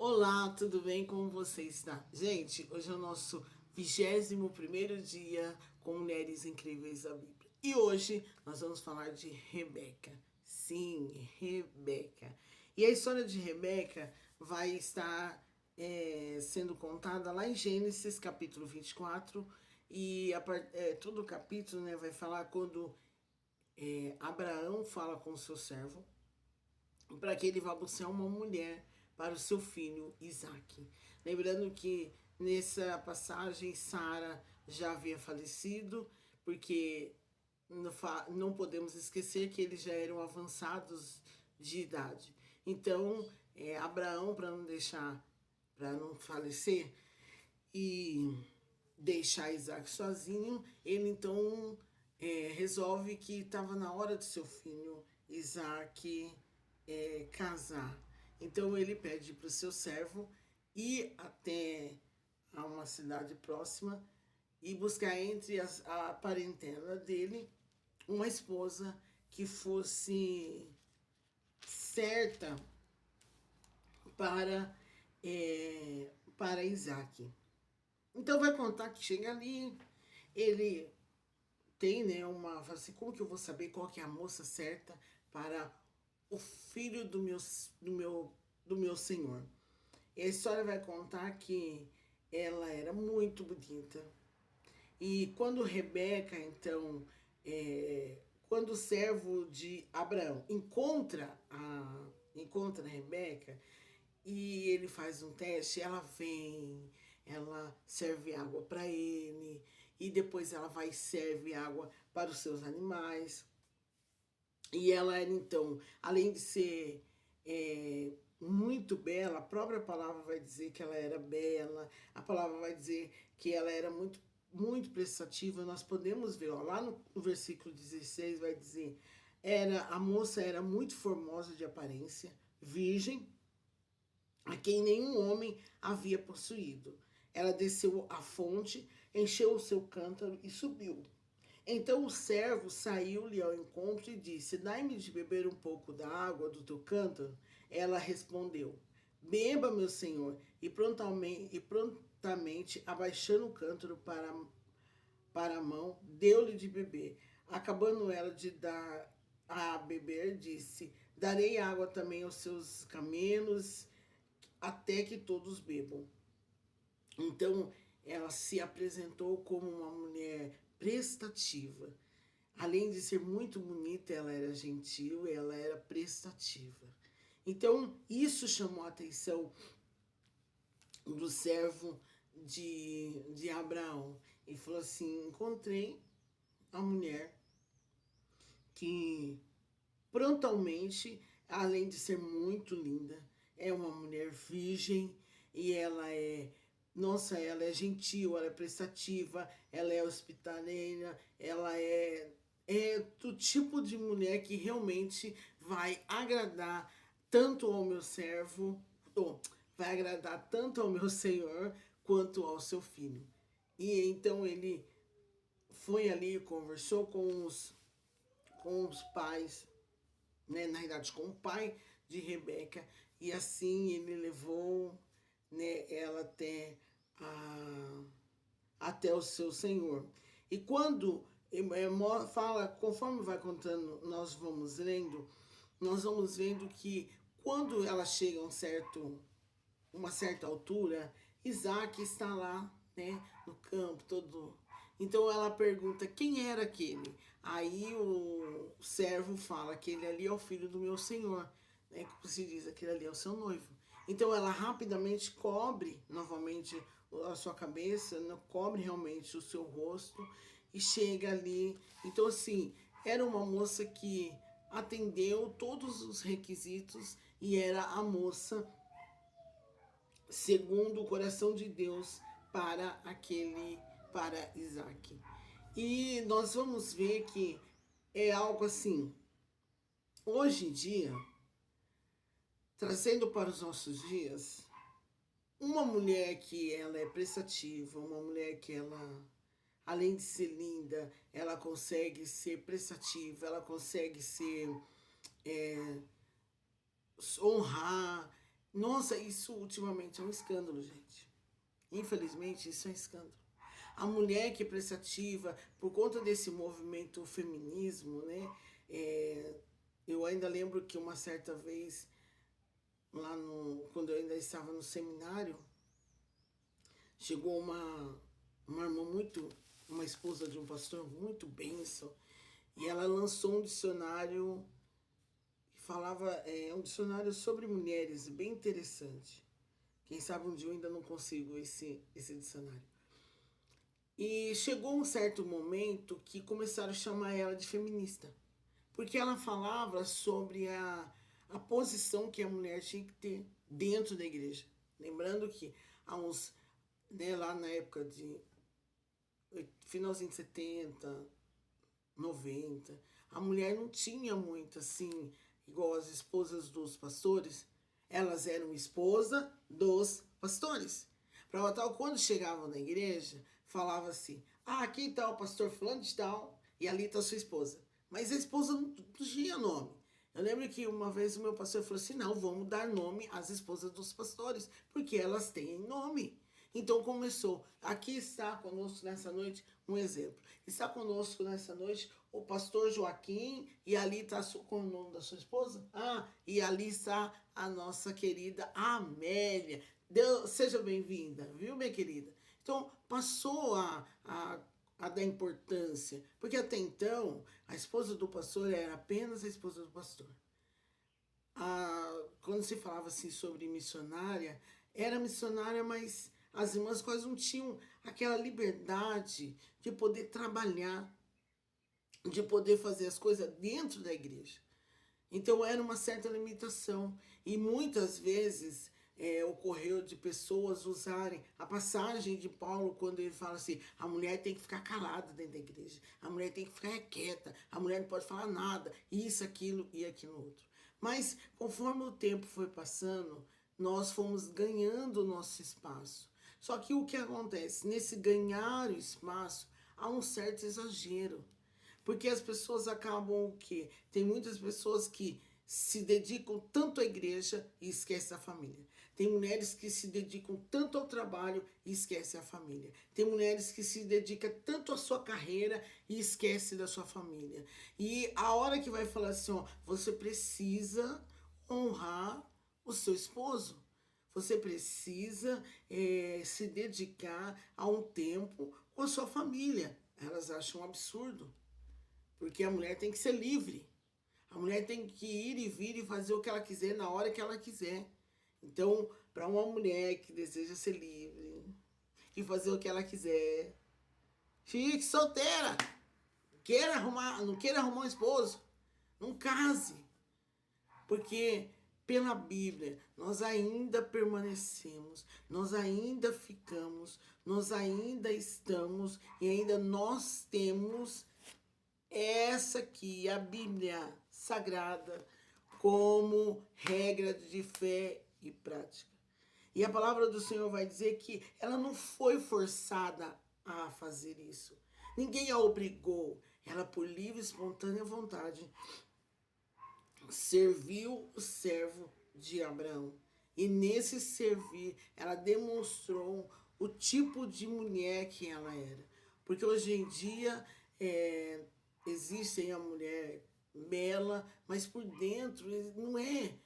Olá, tudo bem? Como você está? Gente, hoje é o nosso 21º dia com Mulheres Incríveis da Bíblia. E hoje nós vamos falar de Rebeca. Sim, Rebeca. E a história de Rebeca vai estar sendo contada lá em Gênesis, capítulo 24. E todo o capítulo, né, vai falar quando Abraão fala com o seu servo para que ele vá buscar uma mulher para o seu filho Isaac. Lembrando que nessa passagem Sara já havia falecido, porque não podemos esquecer que eles já eram avançados de idade. Então, Abraão, para não falecer e deixar Isaac sozinho, ele então resolve que estava na hora de seu filho Isaac casar. Então ele pede para o seu servo ir até a uma cidade próxima e buscar entre a parentela dele uma esposa que fosse certa para, para Isaac. Então vai contar que chega ali, ele tem, né, fala assim, como que eu vou saber qual que é a moça certa para o filho do meu senhor? E a história vai contar que ela era muito bonita. E quando Rebeca, então, quando o servo de Abraão encontra Rebeca e ele faz um teste, ela vem, ela serve água para ele e depois ela vai e serve água para os seus animais. E ela era, então, além de ser muito bela, a própria palavra vai dizer que ela era bela, a palavra vai dizer que ela era muito, muito prestativa. Nós podemos ver, ó, lá no versículo 16 vai dizer, a moça era muito formosa de aparência, virgem, a quem nenhum homem havia possuído. Ela desceu à fonte, encheu o seu cântaro e subiu. Então o servo saiu-lhe ao encontro e disse, dai-me de beber um pouco da água do teu cântaro. Ela respondeu, beba, meu senhor, e prontamente abaixando o cântaro para a mão, deu-lhe de beber. Acabando ela de dar a beber, disse, darei água também aos seus camelos, até que todos bebam. Então, ela se apresentou como uma mulher prestativa. Além de ser muito bonita, ela era gentil, ela era prestativa. Então, isso chamou a atenção do servo de Abraão. E falou assim, encontrei a mulher que prontamente, além de ser muito linda, é uma mulher virgem e ela é gentil, ela é prestativa, ela é hospitaleira, ela é do tipo de mulher que realmente vai agradar tanto ao meu servo, vai agradar tanto ao meu senhor quanto ao seu filho. E então ele foi ali, conversou com os pais, né, na verdade com o pai de Rebeca, e assim ele levou, né, ela até o seu senhor. E quando fala, conforme vai contando, nós vamos vendo que quando ela chega a uma certa altura, Isaac está lá, né, no campo todo. Então ela pergunta quem era aquele. Aí o servo fala, aquele ali é o filho do meu senhor, né? Como se diz, aquele ali é o seu noivo. Então ela rapidamente cobre novamente a sua cabeça, cobre realmente o seu rosto e chega ali. Então assim, era uma moça que atendeu todos os requisitos e era a moça segundo o coração de Deus para Isaac. E nós vamos ver que é algo assim, hoje em dia, trazendo para os nossos dias, uma mulher que ela é prestativa, uma mulher que ela, além de ser linda, ela consegue ser prestativa, ela consegue ser honrar, Nossa, isso ultimamente é um escândalo, gente. Infelizmente, isso é um escândalo. A mulher que é prestativa, por conta desse movimento feminismo, né? É, eu ainda lembro que uma certa vez, quando eu ainda estava no seminário, chegou uma irmã muito, uma esposa de um pastor muito bênção, e ela lançou um dicionário que falava, um dicionário sobre mulheres, bem interessante. Quem sabe um dia eu ainda não consigo esse dicionário. E chegou um certo momento que começaram a chamar ela de feminista. Porque ela falava sobre a posição que a mulher tinha que ter dentro da igreja. Lembrando que há uns, né, lá na época de finalzinho de 70, 90, a mulher não tinha muito assim, igual as esposas dos pastores, elas eram esposa dos pastores. Para tal, quando chegavam na igreja, falava assim: ah, aqui está o pastor fulano de tal, e ali está a sua esposa. Mas a esposa não tinha nome. Eu lembro que uma vez o meu pastor falou assim: não, vamos dar nome às esposas dos pastores, porque elas têm nome. Então começou. Aqui está conosco nessa noite um exemplo. Está conosco nessa noite o pastor Joaquim, e ali está com o nome da sua esposa. Ah, e ali está a nossa querida Amélia. Deus, seja bem-vinda, viu, minha querida? Então passou a dar importância, porque até então a esposa do pastor era apenas a esposa do pastor. Quando se falava assim sobre missionária, era missionária, mas as irmãs quase não tinham aquela liberdade de poder trabalhar, de poder fazer as coisas dentro da igreja. Então era uma certa limitação. E muitas vezes ocorreu de pessoas usarem a passagem de Paulo quando ele fala assim: a mulher tem que ficar calada dentro da igreja, a mulher tem que ficar quieta, a mulher não pode falar nada, isso, aquilo e aquilo outro. Mas conforme o tempo foi passando, nós fomos ganhando o nosso espaço. Só que o que acontece? Nesse ganhar o espaço, há um certo exagero. Porque as pessoas acabam o quê? Tem muitas pessoas que se dedicam tanto à igreja e esquecem a família. Tem mulheres que se dedicam tanto ao trabalho e esquecem a família. Tem mulheres que se dedicam tanto à sua carreira e esquecem da sua família. E a hora que vai falar assim, ó, você precisa honrar o seu esposo. Você precisa se dedicar a um tempo com a sua família. Elas acham um absurdo. Porque a mulher tem que ser livre. A mulher tem que ir e vir e fazer o que ela quiser na hora que ela quiser. Então, para uma mulher que deseja ser livre e fazer o que ela quiser, fique solteira. Não queira arrumar um esposo. Não case. Porque pela Bíblia nós ainda permanecemos, nós ainda ficamos, nós ainda estamos e ainda nós temos essa aqui, a Bíblia Sagrada, como regra de fé e prática. E a palavra do Senhor vai dizer que ela não foi forçada a fazer isso. Ninguém a obrigou. Ela, por livre e espontânea vontade, serviu o servo de Abraão. E nesse servir, ela demonstrou o tipo de mulher que ela era. Porque hoje em dia existe a mulher bela, mas por dentro não é.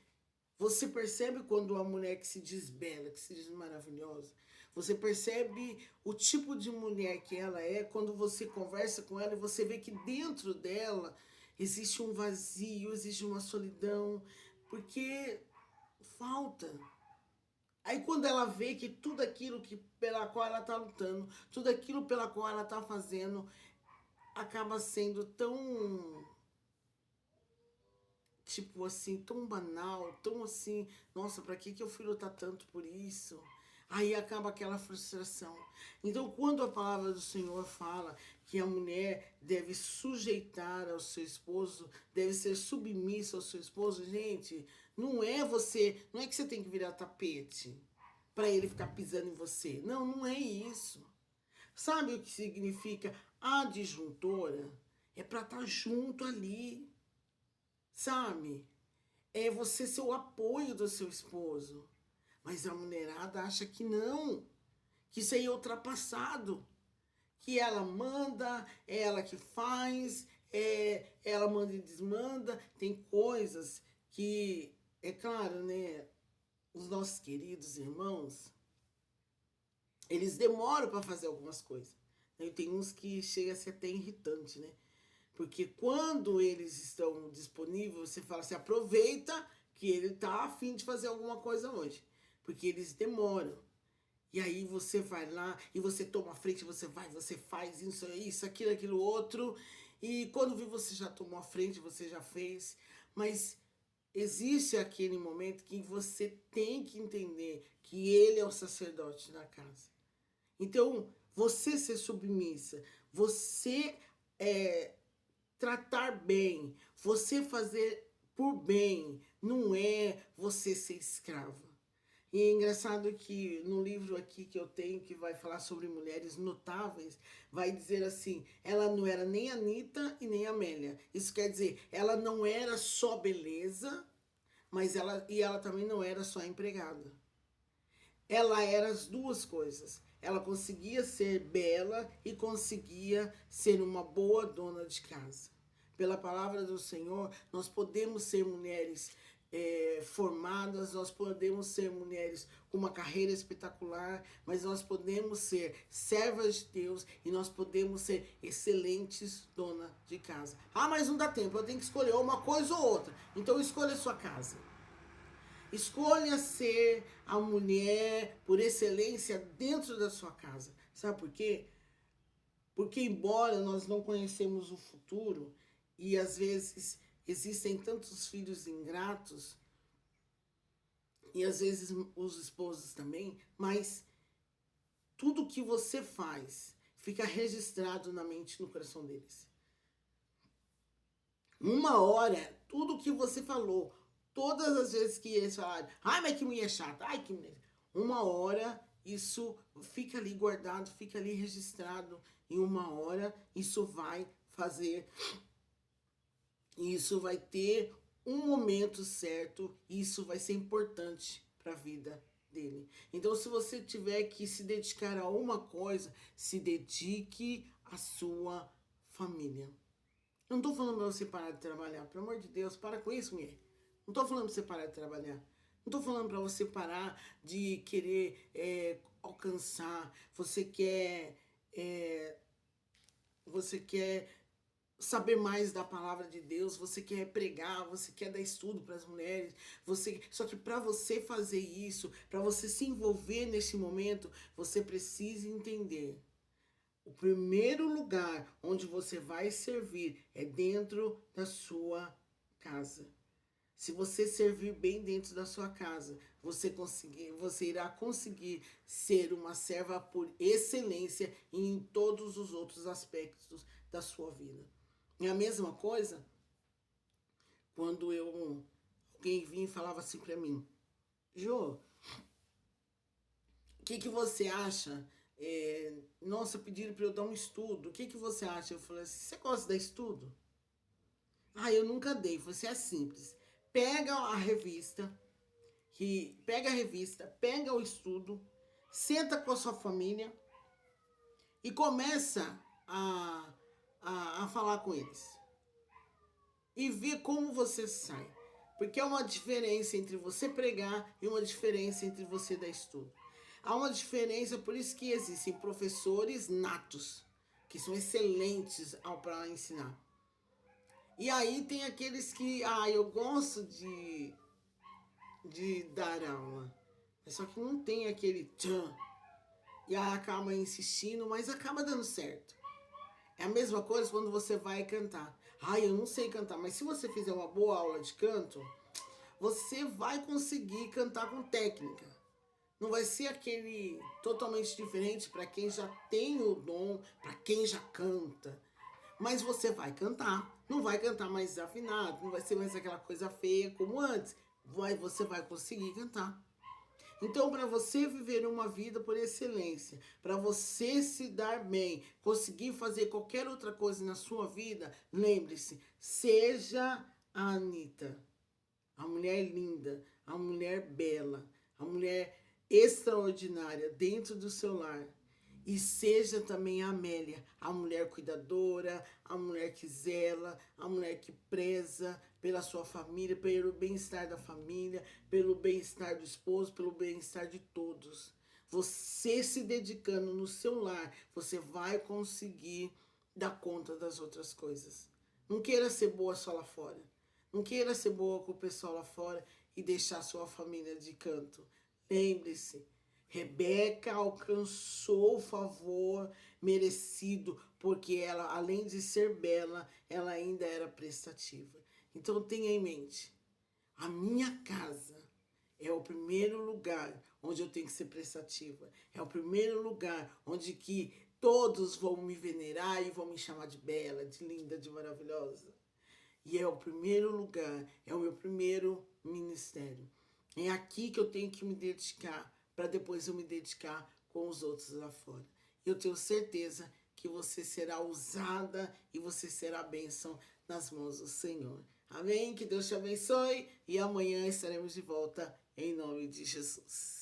Você percebe quando a mulher que se diz bela, que se diz maravilhosa, você percebe o tipo de mulher que ela é quando você conversa com ela e você vê que dentro dela existe um vazio, existe uma solidão, porque falta. Aí quando ela vê que tudo aquilo pela qual ela está lutando, tudo aquilo pela qual ela está fazendo, acaba sendo tão, tipo assim, tão banal, tão assim, nossa, para que eu fui lutar tanto por isso? Aí acaba aquela frustração. Então, quando a palavra do Senhor fala que a mulher deve sujeitar ao seu esposo, deve ser submissa ao seu esposo, gente, não é que você tem que virar tapete para ele ficar pisando em você. Não, não é isso. Sabe o que significa adjuntora? É para estar junto ali, sabe? É você ser o apoio do seu esposo. Mas a mulherada acha que não, que isso aí é ultrapassado, que ela manda, é ela que faz, ela manda e desmanda. Tem coisas que, é claro, né? Os nossos queridos irmãos, eles demoram para fazer algumas coisas. E tem uns que chega a ser até irritante, né? Porque quando eles estão disponíveis, você fala assim, aproveita que ele tá a fim de fazer alguma coisa hoje. Porque eles demoram. E aí você vai lá e você toma a frente, você vai, você faz isso, aquilo, outro. E quando vê, você já tomou a frente, você já fez. Mas existe aquele momento que você tem que entender que ele é o sacerdote da casa. Então, você ser submissa, você tratar bem, você fazer por bem, não é você ser escrava. E é engraçado que no livro aqui que eu tenho, que vai falar sobre mulheres notáveis, vai dizer assim, ela não era nem a Anitta e nem a Amélia. Isso quer dizer, ela não era só beleza, mas ela também não era só empregada. Ela era as duas coisas. Ela conseguia ser bela e conseguia ser uma boa dona de casa. Pela palavra do Senhor, nós podemos ser mulheres formadas, nós podemos ser mulheres com uma carreira espetacular, mas nós podemos ser servas de Deus e nós podemos ser excelentes donas de casa. Ah, mas não dá tempo, eu tenho que escolher uma coisa ou outra. Então escolha a sua casa. Escolha ser a mulher por excelência dentro da sua casa. Sabe por quê? Porque embora nós não conhecemos o futuro e às vezes existem tantos filhos ingratos e às vezes os esposos também, mas tudo que você faz fica registrado na mente e no coração deles. Uma hora, tudo que você falou, todas as vezes que eles falaram, ai, mas que mulher chata, ai, que mulher. Uma hora isso fica ali guardado, fica ali registrado. E uma hora isso vai fazer, isso vai ter um momento certo, e isso vai ser importante para a vida dele. Então, se você tiver que se dedicar a uma coisa, se dedique à sua família. Eu não tô falando pra você parar de trabalhar. Pelo amor de Deus, para com isso, mulher. Não tô falando pra você parar de trabalhar. Não tô falando pra você parar de querer alcançar. Você quer saber mais da palavra de Deus. Você quer pregar. Você quer dar estudo para as mulheres. Só que para você fazer isso, para você se envolver nesse momento, você precisa entender. O primeiro lugar onde você vai servir é dentro da sua casa. Se você servir bem dentro da sua casa, você irá conseguir ser uma serva por excelência em todos os outros aspectos da sua vida. É a mesma coisa quando alguém vinha e falava assim para mim, Jô, o que você acha? Nossa, pediram para eu dar um estudo. O que você acha? Eu falei assim, você gosta de dar estudo? Ah, eu nunca dei. Você é simples. Pega a revista, pega o estudo, senta com a sua família e começa a falar com eles. E ver como você sai. Porque há uma diferença entre você pregar e uma diferença entre você dar estudo. Há uma diferença, por isso que existem professores natos, que são excelentes para ensinar. E aí tem aqueles que, eu gosto de dar aula, só que não tem aquele tchan, e aí acaba insistindo, mas acaba dando certo. É a mesma coisa quando você vai cantar. Eu não sei cantar, mas se você fizer uma boa aula de canto, você vai conseguir cantar com técnica. Não vai ser aquele totalmente diferente para quem já tem o dom, para quem já canta. Mas você vai cantar. Não vai cantar mais desafinado, não vai ser mais aquela coisa feia como antes. Você vai conseguir cantar. Então, para você viver uma vida por excelência, para você se dar bem, conseguir fazer qualquer outra coisa na sua vida, lembre-se, seja a Anitta, a mulher linda, a mulher bela. a mulher extraordinária dentro do seu lar. E seja também a Amélia, a mulher cuidadora, a mulher que zela, a mulher que preza pela sua família, pelo bem-estar da família, pelo bem-estar do esposo, pelo bem-estar de todos. Você se dedicando no seu lar, você vai conseguir dar conta das outras coisas. Não queira ser boa só lá fora. Não queira ser boa com o pessoal lá fora e deixar sua família de canto. Lembre-se, Rebeca alcançou o favor merecido, porque ela, além de ser bela, ela ainda era prestativa. Então tenha em mente, a minha casa é o primeiro lugar onde eu tenho que ser prestativa. É o primeiro lugar onde que todos vão me venerar e vão me chamar de bela, de linda, de maravilhosa. E é o primeiro lugar, é o meu primeiro ministério. É aqui que eu tenho que me dedicar, para depois eu me dedicar com os outros lá fora. Eu tenho certeza que você será usada e você será bênção nas mãos do Senhor. Amém? Que Deus te abençoe e amanhã estaremos de volta em nome de Jesus.